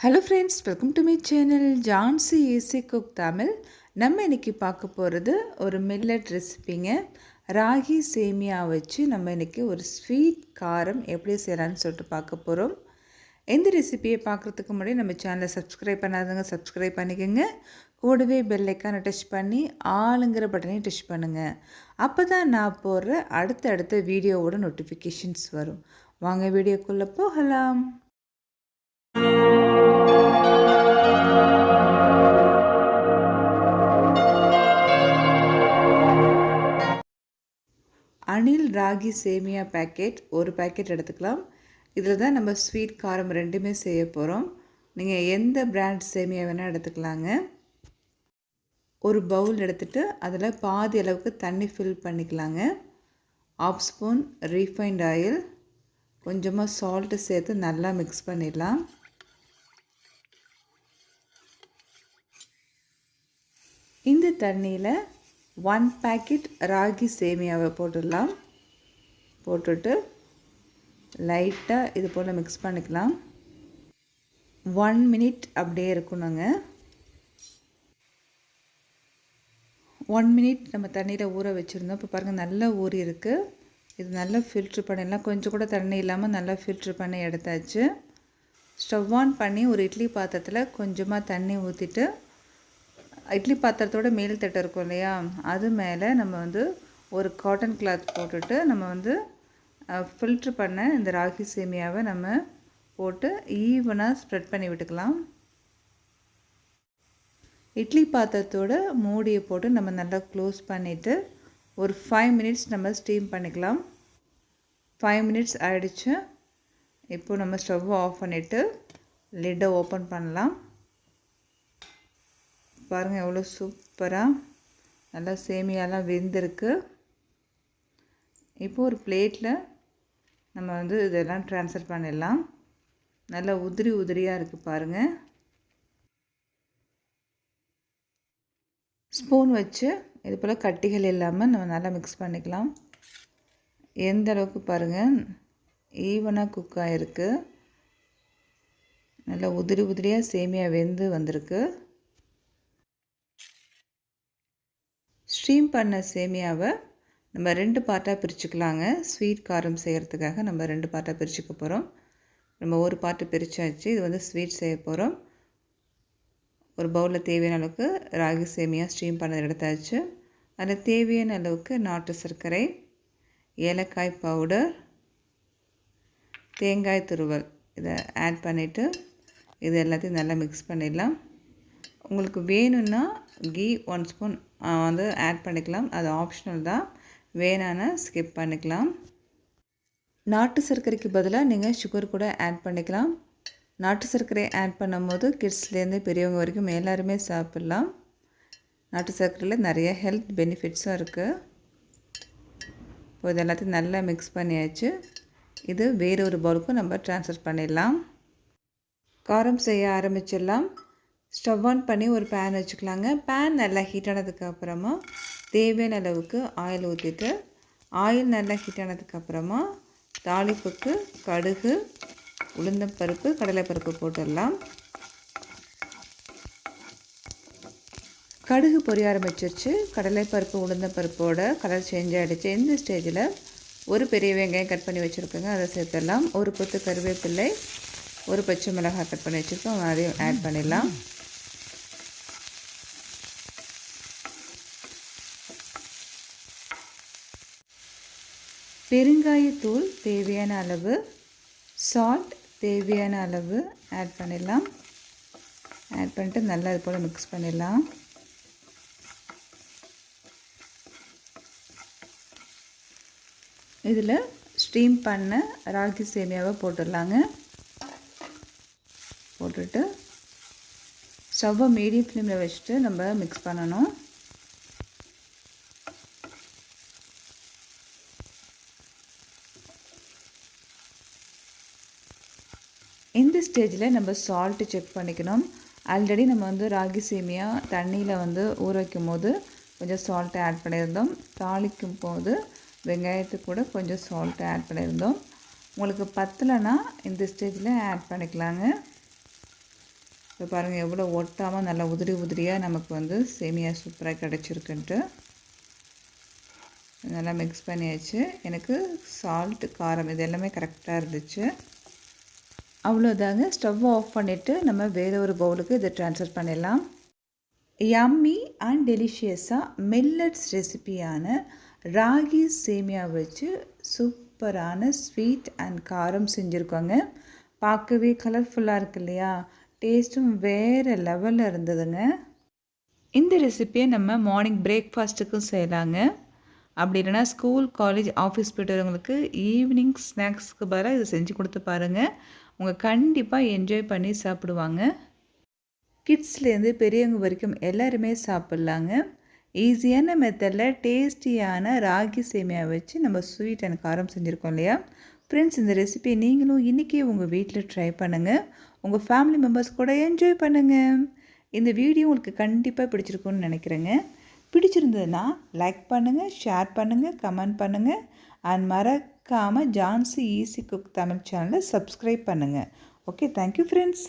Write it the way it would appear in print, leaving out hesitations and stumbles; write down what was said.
Hello friends, welcome to my channel Jhansi easy cook Tamil. நம்ம இன்றைக்கி பார்க்க போகிறது ஒரு மில்லட் ரெசிபிங்க. ராகி சேமியா வச்சு நம்ம இன்றைக்கி ஒரு ஸ்வீட் காரம் எப்படி செய்யலான்னு சொல்லிட்டு பார்க்க போகிறோம். இந்த ரெசிபியை பார்க்குறதுக்கு முன்னாடி நம்ம சேனலை சப்ஸ்கிரைப் பண்ணாதவங்க சப்ஸ்கிரைப் பண்ணிக்கோங்க. கூடவே பெல் ஐக்கானை டச் பண்ணி ஆளுங்கிற பட்டனையும் டச் பண்ணுங்கள். அப்போ தான் நான் போடுற அடுத்த வீடியோவோட நோட்டிஃபிகேஷன்ஸ் வரும். வாங்க வீடியோக்குள்ளே போகலாம். அணில் ராகி சேமியா பேக்கெட் ஒரு பேக்கெட் எடுத்துக்கலாம். இதில் தான் நம்ம ஸ்வீட் காரம் ரெண்டுமே செய்ய போகிறோம். நீங்கள் எந்த பிராண்ட் சேமியா வேணால் எடுத்துக்கலாங்க. ஒரு பவுல் எடுத்துகிட்டு அதில் பாதி அளவுக்கு தண்ணி ஃபில் பண்ணிக்கலாங்க. 1/2 ஸ்பூன் ரீஃபைண்ட் ஆயில், கொஞ்சமாக சால்ட்டு சேர்த்து நல்லா மிக்ஸ் பண்ணிடலாம். இந்த தண்ணியில் 1 பேக்கெட் ராகி சேமியாவை போட்டுடலாம். போட்டுட்டு லைட்டாக இது போல் மிக்ஸ் பண்ணிக்கலாம். 1 மினிட் அப்படியே இருக்கணுங்க. 1 மினிட் நம்ம தண்ணியில் ஊற வச்சுருந்தோம். இப்போ பாருங்கள், நல்லா ஊறி இருக்குது. இது நல்லா ஃபில்ட்ரு பண்ணிடலாம். கொஞ்சம் கூட தண்ணி இல்லாமல் நல்லா ஃபில்ட்ரு பண்ணி எடுத்தாச்சு. ஸ்டவ் ஆன் பண்ணி ஒரு இட்லி பாத்திரத்தில் கொஞ்சமாக தண்ணி ஊற்றிட்டு, இட்லி பாத்திரத்தோட மேல் தட்டு இருக்கும் இல்லையா, அது மேலே நம்ம ஒரு காட்டன் கிளாத் போட்டுட்டு நம்ம ஃபில்ட்ரு பண்ண இந்த ராகி சேமியாவை நம்ம போட்டு ஈவனாக ஸ்ப்ரெட் பண்ணி விட்டுக்கலாம். இட்லி பாத்திரத்தோட மூடியை போட்டு நம்ம நல்லா க்ளோஸ் பண்ணிவிட்டு ஒரு 5 மினிட்ஸ் நம்ம ஸ்டீம் பண்ணிக்கலாம். 5 மினிட்ஸ் ஆகிடுச்சு. இப்போது நம்ம ஸ்டவ் ஆஃப் பண்ணிவிட்டு லிட்டை ஓப்பன் பண்ணலாம். பாருங்கள், எவ்வளோ சூப்பராக நல்லா சேமியாலாம் வெந்திருக்கு. இப்போ ஒரு பிளேட்டில் நம்ம இதெல்லாம் ட்ரான்ஸ்ஃபர் பண்ணிடலாம். நல்லா உதிரியாக இருக்குது பாருங்கள். ஸ்பூன் வச்சு இது போல் கட்டிகள் இல்லாமல் நம்ம நல்லா மிக்ஸ் பண்ணிக்கலாம். எந்த அளவுக்கு பாருங்கள் ஈவனாக குக் ஆகிருக்கு. நல்லா உதிரியாக சேமியா வெந்து வந்திருக்கு. ஸ்டீம் பண்ண சேமியாவை நம்ம 2 பார்ட்டாக பிரிச்சுக்கலாங்க. ஸ்வீட் காரம் செய்கிறதுக்காக நம்ம 2 பார்ட்டாக பிரிச்சுக்க போகிறோம். நம்ம ஒரு பார்ட்டு பிரித்தாச்சு. இது ஸ்வீட் செய்ய போகிறோம். ஒரு பவுலில் தேவையான அளவுக்கு ராகி சேமியா ஸ்டீம் பண்ணது எடுத்தாச்சு. அதில் தேவையான அளவுக்கு நாட்டு சர்க்கரை, ஏலக்காய் பவுடர், தேங்காய் துருவல் இதை ஆட் பண்ணிவிட்டு இது எல்லாத்தையும் நல்லா மிக்ஸ் பண்ணிடலாம். உங்களுக்கு வேணும்னா கீ 1 ஸ்பூன் ஆட் பண்ணிக்கலாம். அது ஆப்ஷனல் தான், வேணான்னா ஸ்கிப் பண்ணிக்கலாம். நாட்டு சர்க்கரைக்கு பதிலாக நீங்கள் சுகர் கூட ஆட் பண்ணிக்கலாம். நாட்டு சர்க்கரை ஆட் பண்ணும்போது கிட்ஸ்லேருந்து பெரியவங்க வரைக்கும் எல்லாருமே சாப்பிட்லாம். நாட்டு சர்க்கரையில் நிறைய ஹெல்த் பெனிஃபிட்ஸும் இருக்குது. இப்போ இது எல்லாத்தையும் நல்லா மிக்ஸ் பண்ணியாச்சு. இது வேறு ஒரு பவுலுக்கும் நம்ம ட்ரான்ஸ்ஃபர் பண்ணிடலாம். காரம் செய்ய ஆரம்பிச்சிடலாம். ஸ்டவ் ஆன் பண்ணி ஒரு பேன் வச்சுக்கலாங்க. பேன் நல்லா ஹீட் ஆனதுக்கப்புறமா தேவையான அளவுக்கு ஆயில் ஊற்றிட்டு, ஆயில் நல்லா ஹீட் ஆனதுக்கப்புறமா தாளிப்புக்கு கடுகு, உளுந்தம்பருப்பு, கடலைப்பருப்பு போட்டுடலாம். கடுகு பொரிய ஆரம்பிச்சிருச்சு. கடலைப்பருப்பு உளுந்தம்பருப்போட கலர் சேஞ்ச் ஆகிடுச்சு. இந்த ஸ்டேஜில் ஒரு பெரிய வெங்காயம் கட் பண்ணி வச்சுருக்கோங்க, அதை சேர்த்துடலாம். ஒரு கொத்து கருவேப்பிலை, ஒரு பச்சை மிளகாய் கட் பண்ணி வச்சுருக்கோம், அதையும் ஆட் பண்ணிடலாம். பெருங்காயத்தூள் தேவையான அளவு, சால்ட் தேவையான அளவு ஆட் பண்ணிடலாம். ஆட் பண்ணிட்டு நல்லா இது போல் மிக்ஸ் பண்ணிடலாம். இதில் ஸ்டீம் பண்ண ராகி சேமியாவை போட்டுடலாங்க. போட்டுட்டு ஸ்டவ்வை மீடியம் ஃப்ளேமில் வச்சுட்டு நம்ம மிக்ஸ் பண்ணணும். இந்த ஸ்டேஜில் நம்ம சால்ட்டு செக் பண்ணிக்கணும். ஆல்ரெடி நம்ம ராகி சேமியா தண்ணியில் ஊற வைக்கும் போது கொஞ்சம் சால்ட்டு ஆட் பண்ணியிருந்தோம். தாளிக்கும் போது வெங்காயத்துக்கு கூட கொஞ்சம் சால்ட்டு ஆட் பண்ணியிருந்தோம். உங்களுக்கு பத்தலைன்னா இந்த ஸ்டேஜில் ஆட் பண்ணிக்கலாங்க. இப்போ பாருங்கள் எவ்வளோ ஒட்டாமல் நல்லா உதிரி உதிரியாக நமக்கு வந்து சேமியா சூப்பராக கிடச்சிருக்குன்ட்டு. நல்லா மிக்ஸ் பண்ணியாச்சு. எனக்கு சால்ட்டு, காரம் இது எல்லாமே கரெக்டாக இருந்துச்சு. அவ்வளோதாங்க. ஸ்டவ் ஆஃப் பண்ணிவிட்டு நம்ம வேறு ஒரு பவுலுக்கு இதை ட்ரான்ஸ்ஃபர் பண்ணிடலாம். யம்மி அண்ட் டெலிஷியஸாக மில்லட்ஸ் ரெசிபியான ராகி சேமியா வச்சு சூப்பரான ஸ்வீட் அண்ட் காரம் செஞ்சுருக்கோங்க. பார்க்கவே கலர்ஃபுல்லாக இருக்கு இல்லையா? டேஸ்ட்டும் வேறு லெவலில் இருந்ததுங்க. இந்த ரெசிப்பியை நம்ம மார்னிங் பிரேக்ஃபாஸ்ட்டுக்கும் செய்யலாங்க. அப்படி இல்லைனா ஸ்கூல், காலேஜ், ஆஃபீஸ் போய்ட்டு வரவங்களுக்கு ஈவினிங் ஸ்நாக்ஸ்க்கு பதிலாக இதை செஞ்சு கொடுத்து பாருங்கள். அவங்க கண்டிப்பாக என்ஜாய் பண்ணி சாப்பிடுவாங்க. கிட்ஸ்லேருந்து பெரியவங்க வரைக்கும் எல்லாருமே சாப்பிட்லாங்க. ஈஸியான மெத்தடில் டேஸ்டியான ராகி சேமியா வச்சு நம்ம ஸ்வீட் அண்ட் காரம் செஞ்சுருக்கோம் இல்லையா ஃப்ரெண்ட்ஸ்? இந்த ரெசிபி நீங்களும் இன்றைக்கி உங்கள் வீட்டில் ட்ரை பண்ணுங்கள். உங்கள் ஃபேமிலி மெம்பர்ஸ் கூட என்ஜாய் பண்ணுங்கள். இந்த வீடியோ உங்களுக்கு கண்டிப்பாக பிடிச்சிருக்குன்னு நினைக்கிறேங்க. பிடிச்சிருந்ததுன்னா லைக் பண்ணுங்கள், ஷேர் பண்ணுங்கள், கமெண்ட் பண்ணுங்கள் அண்ட் மறக்காமல் ஜான்சி ஈஸி குக் தமிழ் சேனலை சப்ஸ்கிரைப் பண்ணுங்கள். Okay, thank you friends.